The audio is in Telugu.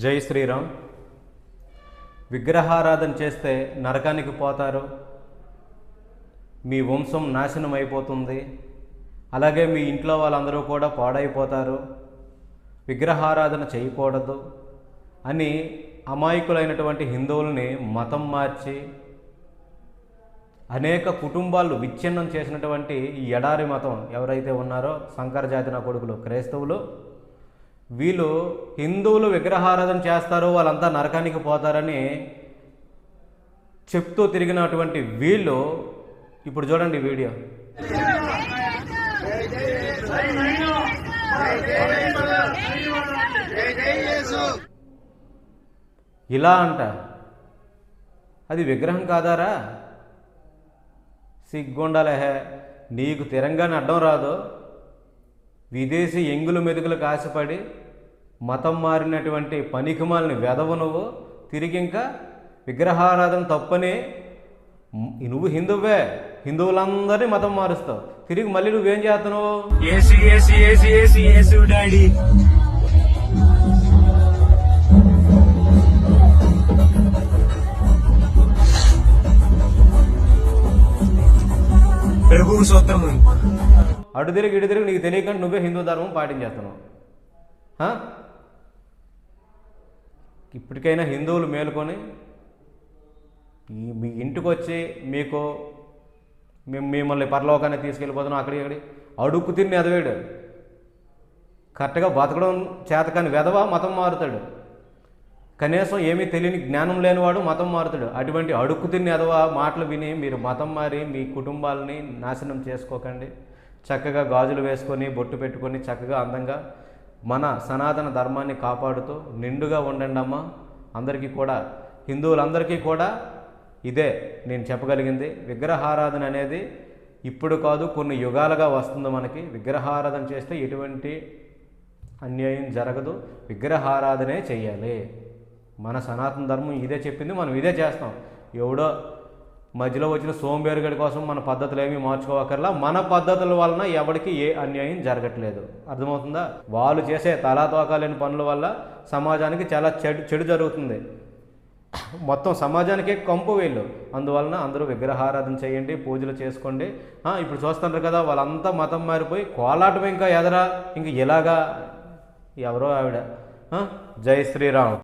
జై శ్రీరామ్. విగ్రహారాధన చేస్తే నరకానికి పోతారు, మీ వంశం నాశనం అయిపోతుంది, అలాగే మీ ఇంట్లో వాళ్ళందరూ కూడా పాడైపోతారు, విగ్రహారాధన చేయకూడదు అని అమాయకులైనటువంటి హిందువుల్ని మతం మార్చి అనేక కుటుంబాలు విచ్ఛిన్నం చేసినటువంటి ఈ ఎడారి మతం ఎవరైతే ఉన్నారో సంకర జాతి నా కొడుకులు క్రైస్తవులు, వీళ్ళు హిందువులు విగ్రహారాధన చేస్తారో వాళ్ళంతా నరకానికి పోతారని చెప్తూ తిరిగినటువంటి వీళ్ళు ఇప్పుడు చూడండి వీడియో. ఇలా అంట, అది విగ్రహం కాదారా? సిగ్గుండాలహే, నీకు తిరంగానే అడ్డం రాదు. విదేశీ ఎంగులు మెతుకులు కాసిపడి మతం మారినటువంటి పనికిమాలని వెదవు నువ్వు. తిరిగి ఇంకా విగ్రహారాధన తప్పని నువ్వు హిందువే, హిందువులందరినీ మతం మారుస్తావు. తిరిగి మళ్ళీ నువ్వేం చేస్తున్నావు? అడు తిరిగి ఇటు తిరిగి నీకు తెలియకుండా నువ్వే హిందూ ధర్మం పాటించేస్తున్నావు. ఇప్పటికైనా హిందువులు మేలుకొని మీ ఇంటికి వచ్చి మీకు మిమ్మల్ని పరలోకాన్ని తీసుకెళ్ళిపోతున్నాం, అక్కడి అడుక్కు తిని ఎదవేడు. కరెక్ట్గా బతకడం చేతకాని వెధవ మతం మారుతాడు. కనీసం ఏమీ తెలియని జ్ఞానం లేనివాడు మతం మారుతాడు. అటువంటి అడుక్కు తిని ఎదవ మాటలు విని మీరు మతం మారి మీ కుటుంబాలని నాశనం చేసుకోకండి. చక్కగా గాజులు వేసుకొని బొట్టు పెట్టుకొని చక్కగా అందంగా మన సనాతన ధర్మాన్ని కాపాడుతూ నిండుగా ఉండండి అమ్మ. అందరికీ కూడా, హిందువులందరికీ కూడా ఇదే నేను చెప్పగలిగింది. విగ్రహారాధన అనేది ఇప్పుడు కాదు, కొన్ని యుగాలుగా వస్తుంది మనకి. విగ్రహారాధన చేస్తే ఎటువంటి అన్యాయం జరగదు, విగ్రహారాధనే చెయ్యాలి. మన సనాతన ధర్మం ఇదే చెప్పింది, మనం ఇదే చేస్తాం. ఎవడో మధ్యలో వచ్చిన సోంబేరుగడి కోసం మన పద్ధతులు ఏమీ మార్చుకోవక్కర్లా. మన పద్ధతుల వలన ఎవరికి ఏ అన్యాయం జరగట్లేదు. అర్థమవుతుందా? వాళ్ళు చేసే తలాతోకాలేని పనుల వల్ల సమాజానికి చాలా చెడు జరుగుతుంది. మొత్తం సమాజానికే కంపు వీళ్ళు. అందువలన అందరూ విగ్రహారాధన చేయండి, పూజలు చేసుకోండి. ఇప్పుడు చూస్తున్నారు కదా, వాళ్ళంతా మతం మారిపోయి కోలాటం ఇంకా ఎదరా ఇంక ఇలాగా ఎవరో ఆవిడ. జై శ్రీరామ్.